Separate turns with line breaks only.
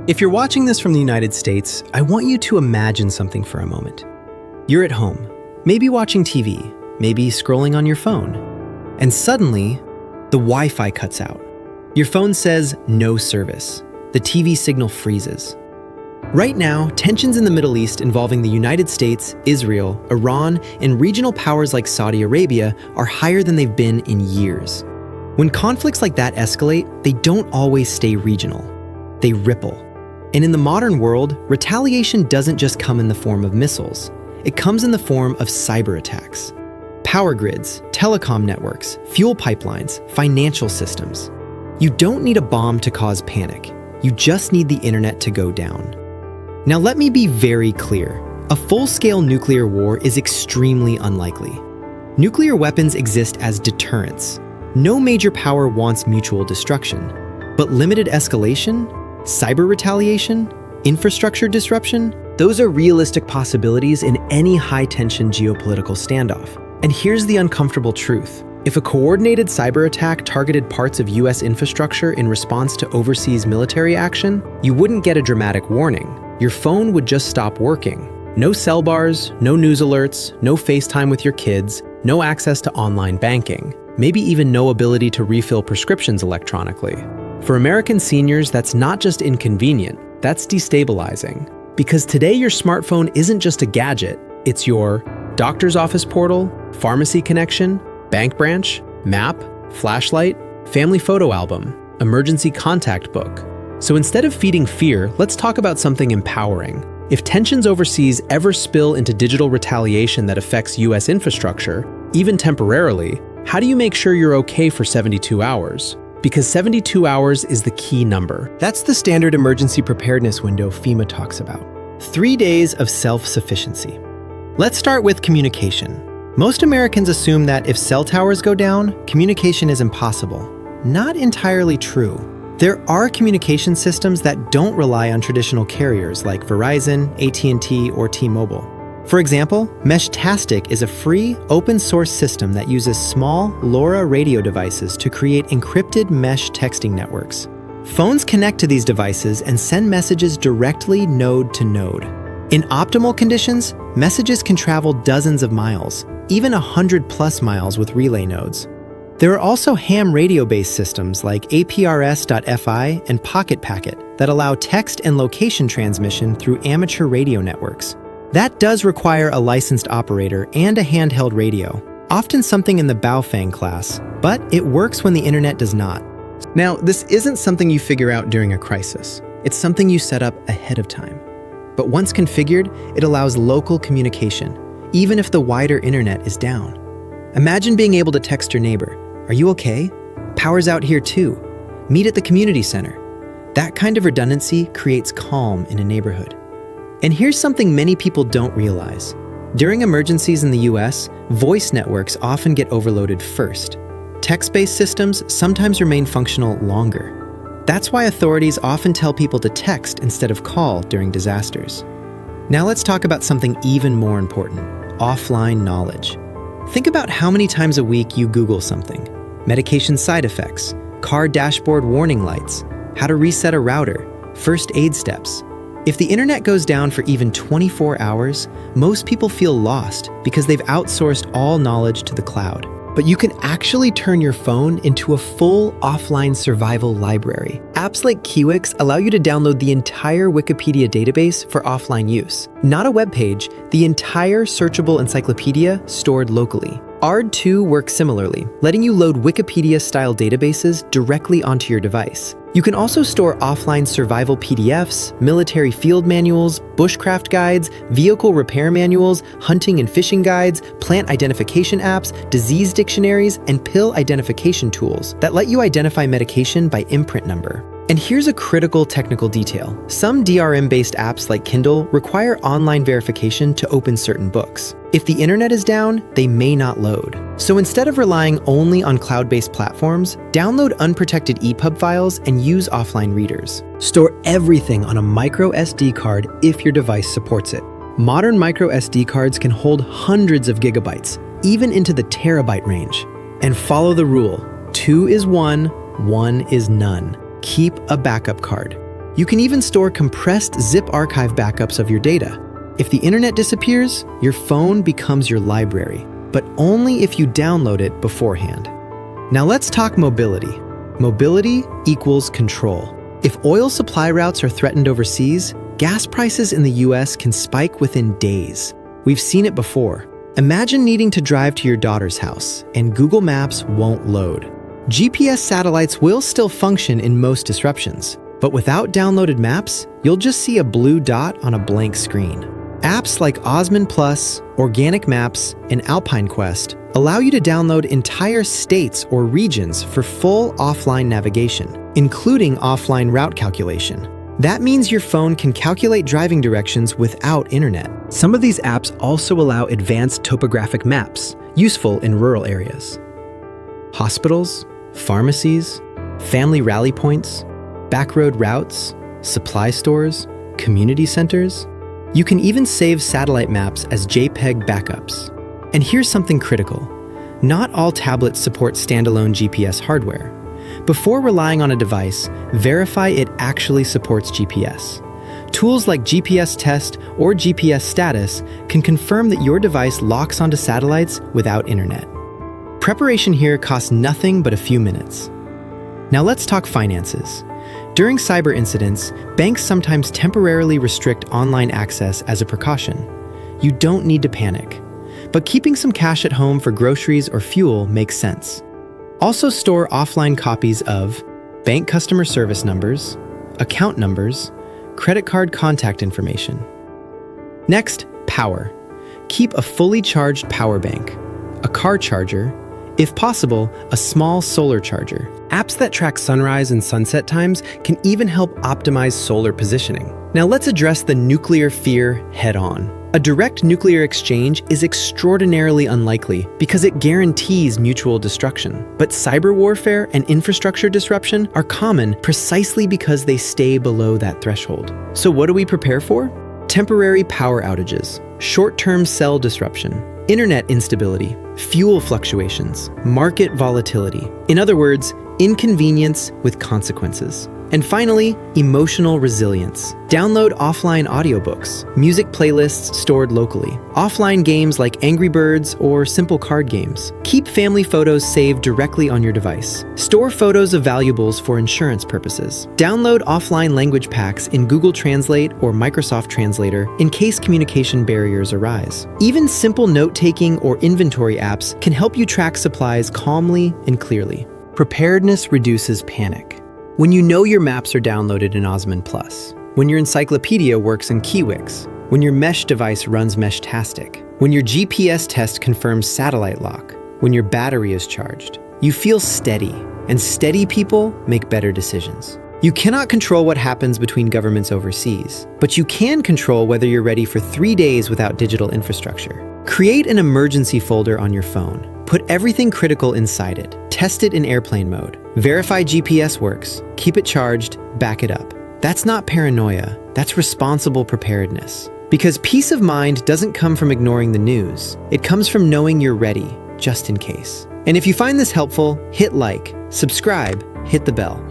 If you're watching this from the United States, I want you to imagine something for a moment. You're at home, maybe watching TV, maybe scrolling on your phone, and suddenly, the Wi-Fi cuts out. Your phone says no service. The TV signal freezes. Right now, tensions in the Middle East involving the United States, Israel, Iran, and regional powers like Saudi Arabia are higher than they've been in years. When conflicts like that escalate, they don't always stay regional. They ripple. And in the modern world, retaliation doesn't just come in the form of missiles. It comes in the form of cyber attacks. Power grids, telecom networks, fuel pipelines, financial systems. You don't need a bomb to cause panic. You just need the internet to go down. Now let me be very clear. A full-scale nuclear war is extremely unlikely. Nuclear weapons exist as deterrents. No major power wants mutual destruction. But limited escalation, cyber retaliation, infrastructure disruption, those are realistic possibilities in any high-tension geopolitical standoff. And here's the uncomfortable truth. If a coordinated cyber attack targeted parts of US infrastructure in response to overseas military action, you wouldn't get a dramatic warning. Your phone would just stop working. No cell bars, no news alerts, no FaceTime with your kids, no access to online banking, maybe even no ability to refill prescriptions electronically. For American seniors, that's not just inconvenient, that's destabilizing. Because today your smartphone isn't just a gadget, it's your doctor's office portal, pharmacy connection, bank branch, map, flashlight, family photo album, emergency contact book. So instead of feeding fear, let's talk about something empowering. If tensions overseas ever spill into digital retaliation that affects US infrastructure, even temporarily, how do you make sure you're okay for 72 hours? Because 72 hours is the key number. That's the standard emergency preparedness window FEMA talks about. 3 days of self-sufficiency. Let's start with communication. Most Americans assume that if cell towers go down, communication is impossible. Not entirely true. There are communication systems that don't rely on traditional carriers like Verizon, AT&T, or T-Mobile. For example, Meshtastic is a free, open-source system that uses small LoRa radio devices to create encrypted mesh texting networks. Phones connect to these devices and send messages directly node to node. In optimal conditions, messages can travel dozens of miles, even 100+ miles with relay nodes. There are also ham radio-based systems like APRS.FI and Pocket Packet that allow text and location transmission through amateur radio networks. That does require a licensed operator and a handheld radio, often something in the Baofeng class, but it works when the internet does not. Now, this isn't something you figure out during a crisis. It's something you set up ahead of time. But once configured, it allows local communication, even if the wider internet is down. Imagine being able to text your neighbor, "Are you okay? Power's out here too. Meet at the community center." That kind of redundancy creates calm in a neighborhood. And here's something many people don't realize. During emergencies in the US, voice networks often get overloaded first. Text-based systems sometimes remain functional longer. That's why authorities often tell people to text instead of call during disasters. Now let's talk about something even more important, offline knowledge. Think about how many times a week you Google something. Medication side effects, car dashboard warning lights, how to reset a router, first aid steps. If the internet goes down for even 24 hours, most people feel lost because they've outsourced all knowledge to the cloud. But you can actually turn your phone into a full offline survival library. Apps like Kiwix allow you to download the entire Wikipedia database for offline use. Not a web page, the entire searchable encyclopedia stored locally. AARD2 works similarly, letting you load Wikipedia-style databases directly onto your device. You can also store offline survival PDFs, military field manuals, bushcraft guides, vehicle repair manuals, hunting and fishing guides, plant identification apps, disease dictionaries, and pill identification tools that let you identify medication by imprint number. And here's a critical technical detail. Some DRM-based apps like Kindle require online verification to open certain books. If the internet is down, they may not load. So instead of relying only on cloud-based platforms, download unprotected EPUB files and use offline readers. Store everything on a microSD card if your device supports it. Modern microSD cards can hold hundreds of gigabytes, even into the terabyte range. And follow the rule: 2 is 1, 1 is none. Keep a backup card. You can even store compressed zip archive backups of your data. If the internet disappears, your phone becomes your library, but only if you download it beforehand. Now let's talk mobility. Mobility equals control. If oil supply routes are threatened overseas, gas prices in the US can spike within days. We've seen it before. Imagine needing to drive to your daughter's house, and Google Maps won't load. GPS satellites will still function in most disruptions, but without downloaded maps, you'll just see a blue dot on a blank screen. Apps like Osmond Plus, Organic Maps, and Alpine Quest allow you to download entire states or regions for full offline navigation, including offline route calculation. That means your phone can calculate driving directions without internet. Some of these apps also allow advanced topographic maps, useful in rural areas. Hospitals, pharmacies, family rally points, backroad routes, supply stores, community centers. You can even save satellite maps as JPEG backups. And here's something critical. Not all tablets support standalone GPS hardware. Before relying on a device, verify it actually supports GPS. Tools like GPS Test or GPS Status can confirm that your device locks onto satellites without internet. Preparation here costs nothing but a few minutes. Now let's talk finances. During cyber incidents, banks sometimes temporarily restrict online access as a precaution. You don't need to panic, but keeping some cash at home for groceries or fuel makes sense. Also store offline copies of bank customer service numbers, account numbers, credit card contact information. Next, power. Keep a fully charged power bank, a car charger, if possible, a small solar charger. Apps that track sunrise and sunset times can even help optimize solar positioning. Now let's address the nuclear fear head-on. A direct nuclear exchange is extraordinarily unlikely because it guarantees mutual destruction. But cyber warfare and infrastructure disruption are common precisely because they stay below that threshold. So what do we prepare for? Temporary power outages, short-term cell disruption, internet instability, fuel fluctuations, market volatility. In other words, inconvenience with consequences. And finally, emotional resilience. Download offline audiobooks, music playlists stored locally, offline games like Angry Birds or simple card games. Keep family photos saved directly on your device. Store photos of valuables for insurance purposes. Download offline language packs in Google Translate or Microsoft Translator in case communication barriers arise. Even simple note-taking or inventory apps can help you track supplies calmly and clearly. Preparedness reduces panic. When you know your maps are downloaded in Osmond Plus, when your encyclopedia works in Kiwix, when your mesh device runs Meshtastic, when your GPS test confirms satellite lock, when your battery is charged, you feel steady, and steady people make better decisions. You cannot control what happens between governments overseas, but you can control whether you're ready for 3 days without digital infrastructure. Create an emergency folder on your phone. Put everything critical inside it. Test it in airplane mode. Verify GPS works. Keep it charged. Back it up. That's not paranoia. That's responsible preparedness. Because peace of mind doesn't come from ignoring the news. It comes from knowing you're ready, just in case. And if you find this helpful, hit like, subscribe, hit the bell.